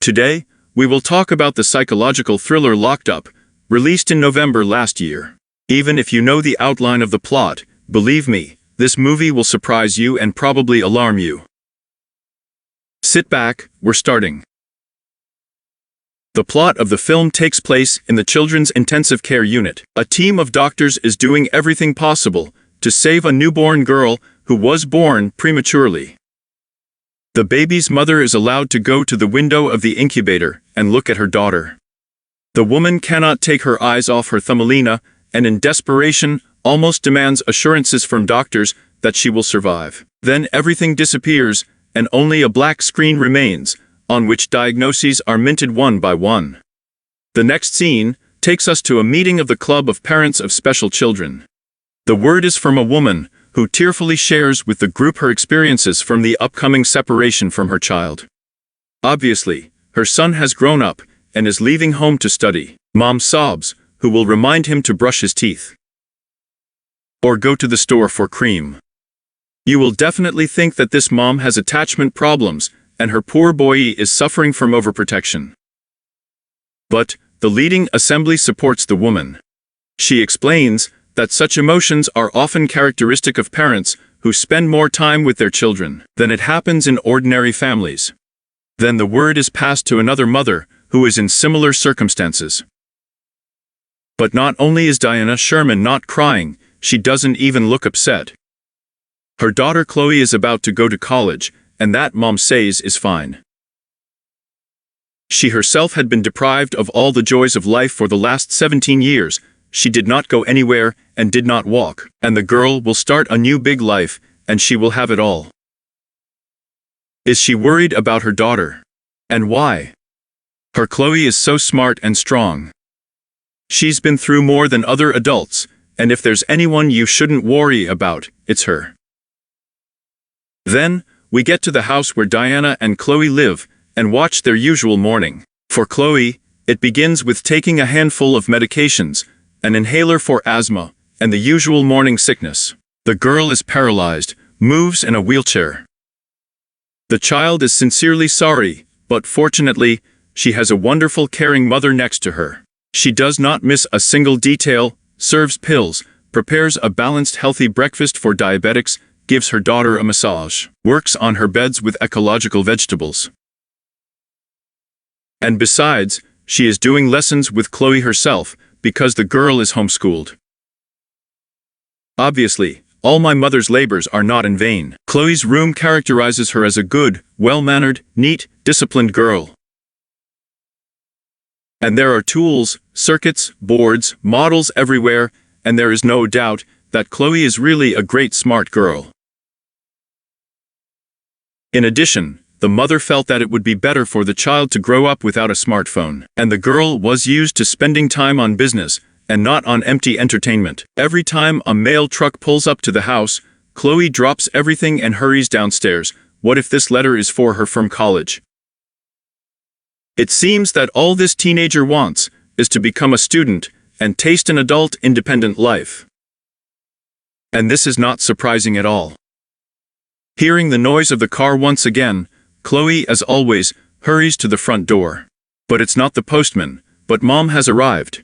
Today, we will talk about the psychological thriller Locked Up, released in November last year. Even if you know the outline of the plot, believe me, this movie will surprise you and probably alarm you. Sit back, we're starting. The plot of the film takes place in the Children's Intensive Care Unit. A team of doctors is doing everything possible to save a newborn girl who was born prematurely. The baby's mother is allowed to go to the window of the incubator and look at her daughter. The woman cannot take her eyes off her Thumbelina, and in desperation, almost demands assurances from doctors that she will survive. Then everything disappears, and only a black screen remains, on which diagnoses are minted one by one. The next scene takes us to a meeting of the Club of Parents of Special Children. The word is from a woman who tearfully shares with the group her experiences from the upcoming separation from her child. Obviously, her son has grown up and is leaving home to study. Mom sobs, who will remind him to brush his teeth or go to the store for cream. You will definitely think that this mom has attachment problems and her poor boy is suffering from overprotection. But the leading assembly supports the woman. She explains that such emotions are often characteristic of parents who spend more time with their children than it happens in ordinary families. Then the word is passed to another mother who is in similar circumstances. But not only is Diana Sherman not crying, she doesn't even look upset. Her daughter Chloe is about to go to college, and that mom says is fine. She herself had been deprived of all the joys of life for the last 17 years. She did not go anywhere and did not walk, and the girl will start a new big life, and she will have it all. Is she worried about her daughter? And why? Her Chloe is so smart and strong. She's been through more than other adults, and if there's anyone you shouldn't worry about, it's her. Then, we get to the house where Diana and Chloe live, and watch their usual morning. For Chloe, it begins with taking a handful of medications, an inhaler for asthma, and the usual morning sickness. The girl is paralyzed, moves in a wheelchair. The child is sincerely sorry, but fortunately, she has a wonderful caring mother next to her. She does not miss a single detail, serves pills, prepares a balanced healthy breakfast for diabetics, gives her daughter a massage, works on her beds with ecological vegetables. And besides, she is doing lessons with Chloe herself, because the girl is homeschooled. Obviously, all my mother's labors are not in vain. Chloe's room characterizes her as a good, well-mannered, neat, disciplined girl. And there are tools, circuits, boards, models everywhere, and there is no doubt that Chloe is really a great smart girl. In addition, the mother felt that it would be better for the child to grow up without a smartphone, and the girl was used to spending time on business, and not on empty entertainment. Every time a mail truck pulls up to the house, Chloe drops everything and hurries downstairs. What if this letter is for her from college? It seems that all this teenager wants is to become a student and taste an adult independent life. And this is not surprising at all. Hearing the noise of the car once again, Chloe, as always, hurries to the front door. But it's not the postman, but Mom has arrived.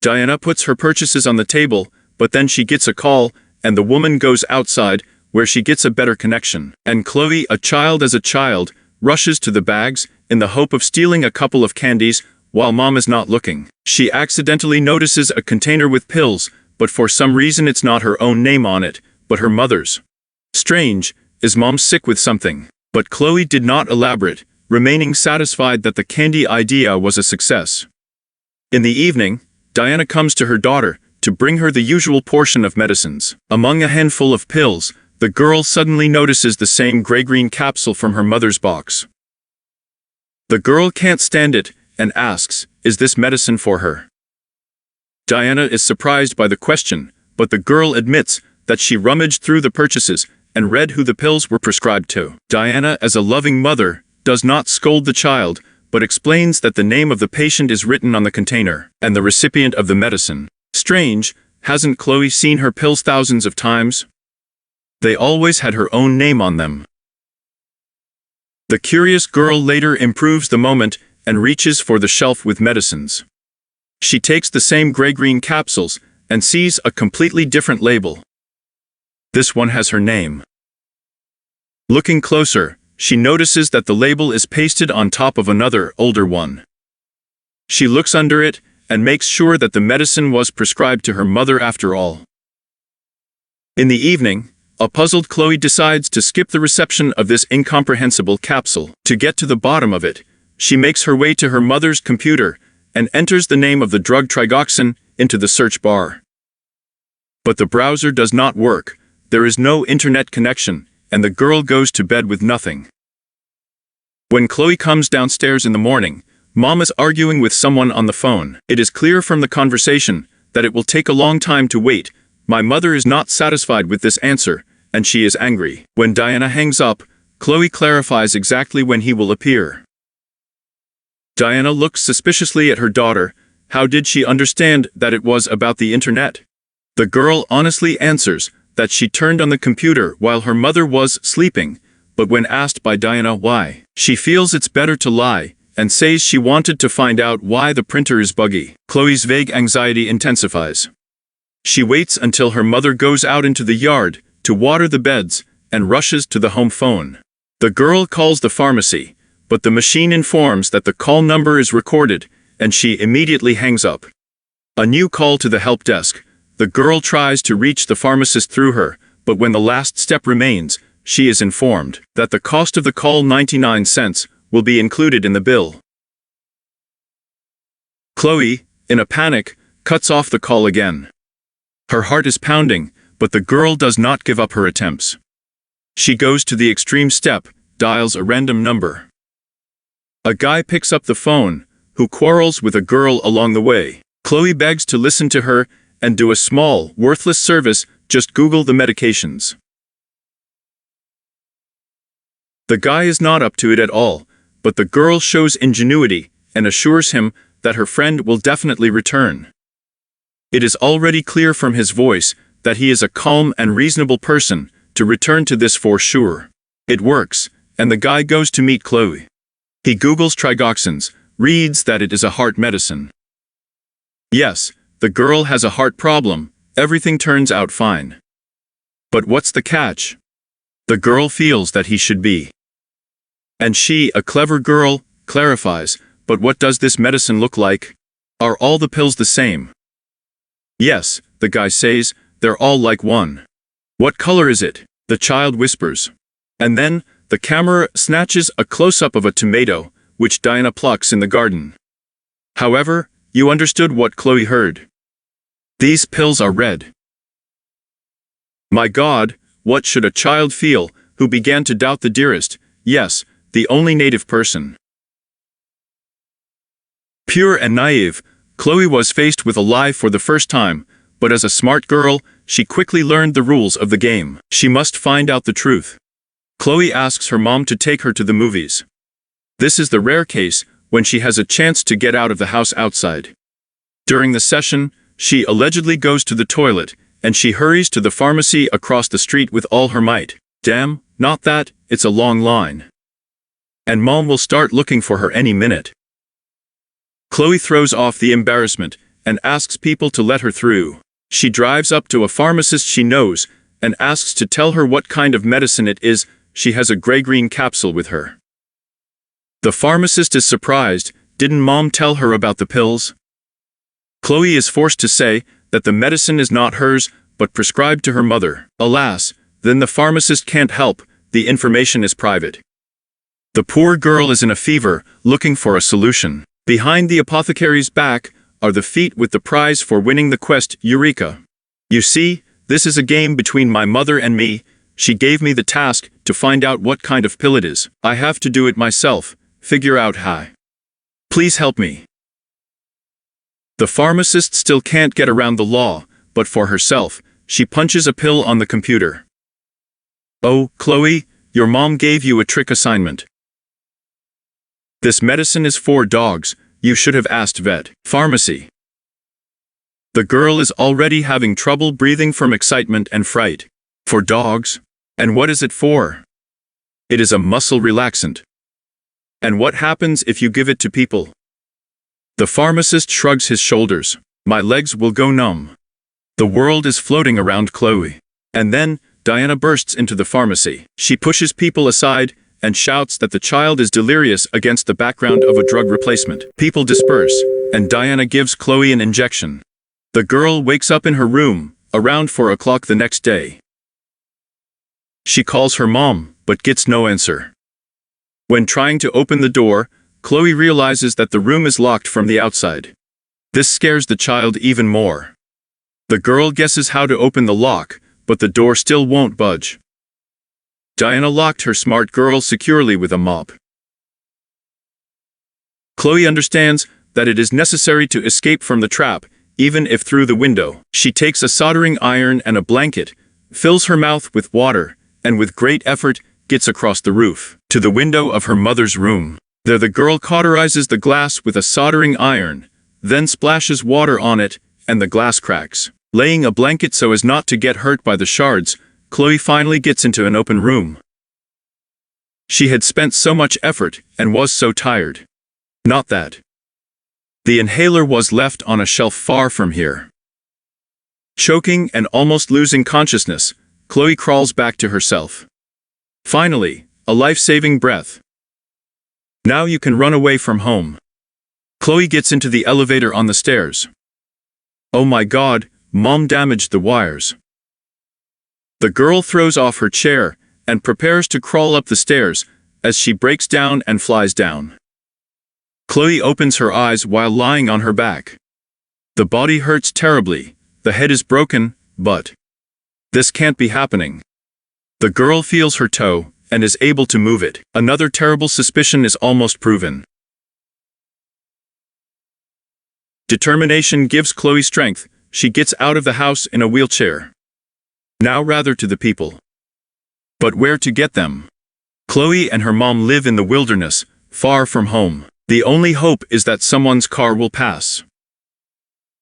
Diana puts her purchases on the table, but then she gets a call, and the woman goes outside, where she gets a better connection. And Chloe, a child as a child, rushes to the bags, in the hope of stealing a couple of candies, while Mom is not looking. She accidentally notices a container with pills, but for some reason it's not her own name on it, but her mother's. Strange, is Mom sick with something? But Chloe did not elaborate, remaining satisfied that the candy idea was a success. In the evening, Diana comes to her daughter to bring her the usual portion of medicines. Among a handful of pills, the girl suddenly notices the same gray-green capsule from her mother's box. The girl can't stand it and asks, "Is this medicine for her?" Diana is surprised by the question, but the girl admits that she rummaged through the purchases and read who the pills were prescribed to. Diana, as a loving mother, does not scold the child, but explains that the name of the patient is written on the container, and the recipient of the medicine. Strange, hasn't Chloe seen her pills thousands of times? They always had her own name on them. The curious girl later improves the moment and reaches for the shelf with medicines. She takes the same gray-green capsules and sees a completely different label. This one has her name. Looking closer, she notices that the label is pasted on top of another, older one. She looks under it and makes sure that the medicine was prescribed to her mother after all. In the evening, a puzzled Chloe decides to skip the reception of this incomprehensible capsule. To get to the bottom of it, she makes her way to her mother's computer and enters the name of the drug trigoxin into the search bar. But the browser does not work, there is no internet connection, and the girl goes to bed with nothing. When Chloe comes downstairs in the morning, Mom is arguing with someone on the phone. It is clear from the conversation that it will take a long time to wait. My mother is not satisfied with this answer, and she is angry. When Diana hangs up, Chloe clarifies exactly when he will appear. Diana looks suspiciously at her daughter. How did she understand that it was about the internet? The girl honestly answers that she turned on the computer while her mother was sleeping, but when asked by Diana why, she feels it's better to lie and says she wanted to find out why the printer is buggy. Chloe's vague anxiety intensifies. She waits until her mother goes out into the yard to water the beds and rushes to the home phone. The girl calls the pharmacy, but the machine informs that the call number is recorded, and she immediately hangs up. A new call to the help desk. The girl tries to reach the pharmacist through her, but when the last step remains, she is informed that the cost of the call, 99 cents, will be included in the bill. Chloe, in a panic, cuts off the call again. Her heart is pounding, but the girl does not give up her attempts. She goes to the extreme step, dials a random number. A guy picks up the phone, who quarrels with a girl along the way. Chloe begs to listen to her and do a small, worthless service, just Google the medications. The guy is not up to it at all, but the girl shows ingenuity and assures him that her friend will definitely return. It is already clear from his voice that he is a calm and reasonable person to return to this for sure. It works, and the guy goes to meet Chloe. He Googles trigoxins, reads that it is a heart medicine. Yes, the girl has a heart problem, everything turns out fine. But what's the catch? The girl feels that he should be. And she, a clever girl, clarifies, but what does this medicine look like? Are all the pills the same? Yes, the guy says, they're all like one. What color is it? The child whispers. And then, the camera snatches a close-up of a tomato, which Diana plucks in the garden. However, you understood what Chloe heard. These pills are red. My God, what should a child feel who began to doubt the dearest, yes, the only native person? Pure and naive, Chloe was faced with a lie for the first time, but as a smart girl, she quickly learned the rules of the game. She must find out the truth. Chloe asks her mom to take her to the movies. This is the rare case when she has a chance to get out of the house outside. During the session, she allegedly goes to the toilet, and she hurries to the pharmacy across the street with all her might. Damn, not that, it's a long line. And Mom will start looking for her any minute. Chloe throws off the embarrassment and asks people to let her through. She drives up to a pharmacist she knows and asks to tell her what kind of medicine it is. She has a gray-green capsule with her. The pharmacist is surprised. Didn't Mom tell her about the pills? Chloe is forced to say that the medicine is not hers, but prescribed to her mother. Alas, then the pharmacist can't help, the information is private. The poor girl is in a fever, looking for a solution. Behind the apothecary's back are the feet with the prize for winning the quest, Eureka. You see, this is a game between my mother and me. She gave me the task to find out what kind of pill it is. I have to do it myself, figure out how. Please help me. The pharmacist still can't get around the law, but for herself, she punches a pill on the computer. Oh, Chloe, your mom gave you a trick assignment. This medicine is for dogs, you should have asked vet. Pharmacy. The girl is already having trouble breathing from excitement and fright. For dogs? And what is it for? It is a muscle relaxant. And what happens if you give it to people? The pharmacist shrugs his shoulders. My legs will go numb. The world is floating around Chloe. And then, Diana bursts into the pharmacy. She pushes people aside and shouts that the child is delirious against the background of a drug replacement. People disperse, and Diana gives Chloe an injection. The girl wakes up in her room, around 4 o'clock the next day. She calls her mom, but gets no answer. When trying to open the door, Chloe realizes that the room is locked from the outside. This scares the child even more. The girl guesses how to open the lock, but the door still won't budge. Diana locked her smart girl securely with a mop. Chloe understands that it is necessary to escape from the trap, even if through the window. She takes a soldering iron and a blanket, fills her mouth with water, and with great effort gets across the roof, to the window of her mother's room. There the girl cauterizes the glass with a soldering iron, then splashes water on it, and the glass cracks. Laying a blanket so as not to get hurt by the shards, Chloe finally gets into an open room. She had spent so much effort and was so tired. Not that. The inhaler was left on a shelf far from here. Choking and almost losing consciousness, Chloe crawls back to herself. Finally, a life-saving breath. Now you can run away from home. Chloe gets into the elevator on the stairs. Oh my God, Mom damaged the wires. The girl throws off her chair and prepares to crawl up the stairs as she breaks down and flies down. Chloe opens her eyes while lying on her back. The body hurts terribly, the head is broken, but this can't be happening. The girl feels her toe and is able to move it. Another terrible suspicion is almost proven. Determination gives Chloe strength. She gets out of the house in a wheelchair. Now rather to the people. But where to get them? Chloe and her mom live in the wilderness, far from home. The only hope is that someone's car will pass.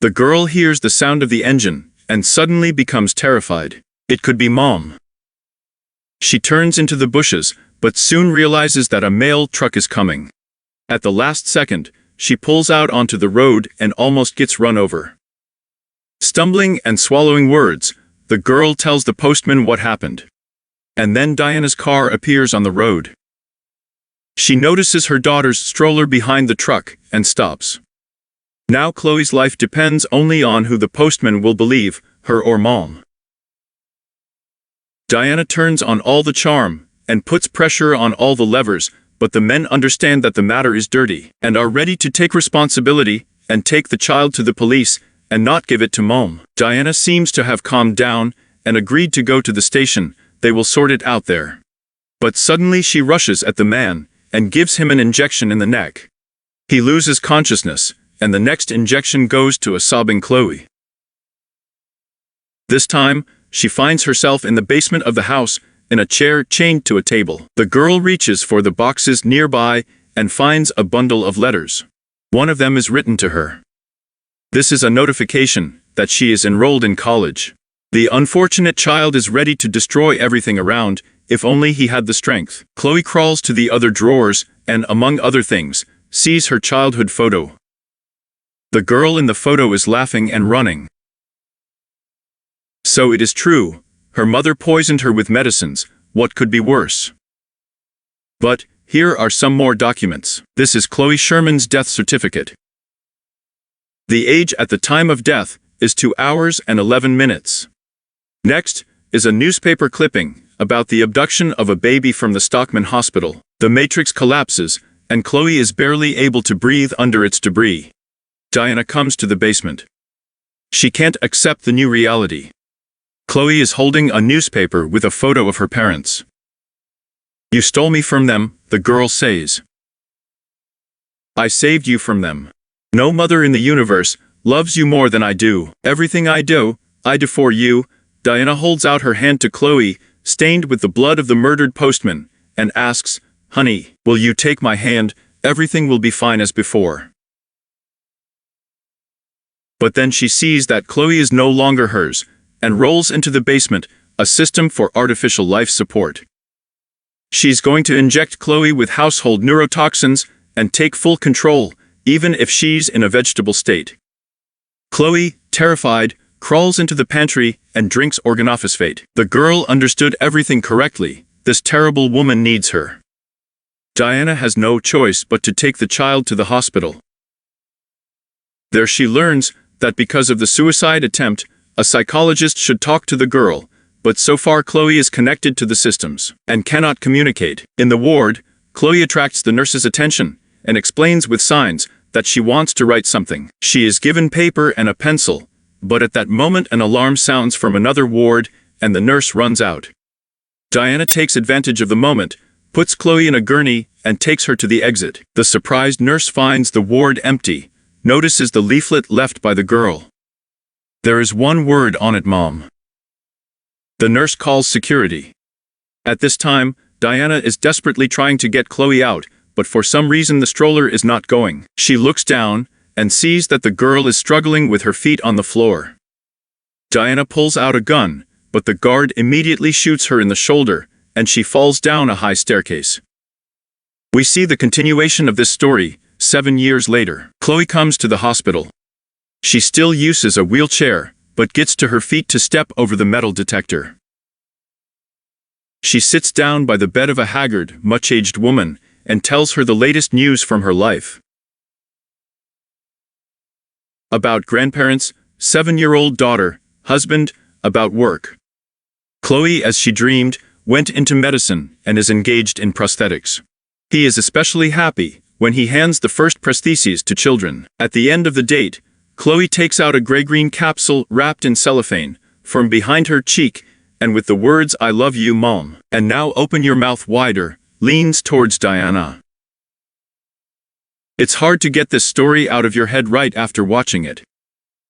The girl hears the sound of the engine and suddenly becomes terrified. It could be Mom. She turns into the bushes, but soon realizes that a mail truck is coming. At the last second, she pulls out onto the road and almost gets run over. Stumbling and swallowing words, the girl tells the postman what happened. And then Diana's car appears on the road. She notices her daughter's stroller behind the truck and stops. Now Chloe's life depends only on who the postman will believe, her or Mom. Diana turns on all the charm and puts pressure on all the levers, but the men understand that the matter is dirty and are ready to take responsibility and take the child to the police and not give it to Mom. Diana seems to have calmed down and agreed to go to the station. They will sort it out there. But suddenly she rushes at the man and gives him an injection in the neck. He loses consciousness, and the next injection goes to a sobbing Chloe. This time, she finds herself in the basement of the house, in a chair chained to a table. The girl reaches for the boxes nearby and finds a bundle of letters. One of them is written to her. This is a notification that she is enrolled in college. The unfortunate child is ready to destroy everything around, if only he had the strength. Chloe crawls to the other drawers and, among other things, sees her childhood photo. The girl in the photo is laughing and running. So it is true, her mother poisoned her with medicines. What could be worse? But here are some more documents. This is Chloe Sherman's death certificate. The age at the time of death is 2 hours and 11 minutes. Next is a newspaper clipping about the abduction of a baby from the Stockman Hospital. The matrix collapses, and Chloe is barely able to breathe under its debris. Diana comes to the basement. She can't accept the new reality. Chloe is holding a newspaper with a photo of her parents. You stole me from them, the girl says. I saved you from them. No mother in the universe loves you more than I do. Everything I do for you. Diana holds out her hand to Chloe, stained with the blood of the murdered postman, and asks, Honey, will you take my hand? Everything will be fine as before. But then she sees that Chloe is no longer hers, and rolls into the basement, a system for artificial life support. She's going to inject Chloe with household neurotoxins and take full control, even if she's in a vegetable state. Chloe, terrified, crawls into the pantry and drinks organophosphate. The girl understood everything correctly. This terrible woman needs her. Diana has no choice but to take the child to the hospital. There she learns that because of the suicide attempt, a psychologist should talk to the girl, but so far Chloe is connected to the systems and cannot communicate. In the ward, Chloe attracts the nurse's attention and explains with signs that she wants to write something. She is given paper and a pencil, but at that moment an alarm sounds from another ward and the nurse runs out. Diana takes advantage of the moment, puts Chloe in a gurney, and takes her to the exit. The surprised nurse finds the ward empty, notices the leaflet left by the girl. There is one word on it, Mom. The nurse calls security. At this time, Diana is desperately trying to get Chloe out, but for some reason the stroller is not going. She looks down and sees that the girl is struggling with her feet on the floor. Diana pulls out a gun, but the guard immediately shoots her in the shoulder, and she falls down a high staircase. We see the continuation of this story 7 years later. Chloe comes to the hospital. She still uses a wheelchair, but gets to her feet to step over the metal detector. She sits down by the bed of a haggard, much-aged woman and tells her the latest news from her life. About grandparents, 7-year-old daughter, husband, about work. Chloe, as she dreamed, went into medicine and is engaged in prosthetics. He is especially happy when he hands the first prostheses to children. At the end of the date, Chloe takes out a gray-green capsule wrapped in cellophane from behind her cheek and with the words, "I love you, Mom, and now open your mouth wider," leans towards Diana. It's hard to get this story out of your head right after watching it.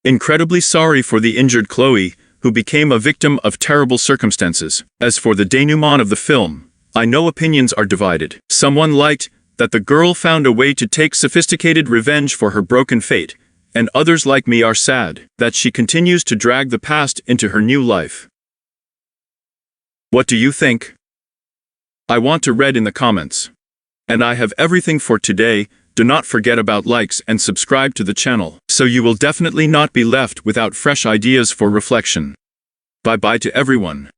Incredibly sorry for the injured Chloe, who became a victim of terrible circumstances. As for the denouement of the film, I know opinions are divided. Someone liked that the girl found a way to take sophisticated revenge for her broken fate, and others like me are sad that she continues to drag the past into her new life. What do you think? I want to read in the comments. And I have everything for today. Do not forget about likes and subscribe to the channel, so you will definitely not be left without fresh ideas for reflection. Bye-bye to everyone.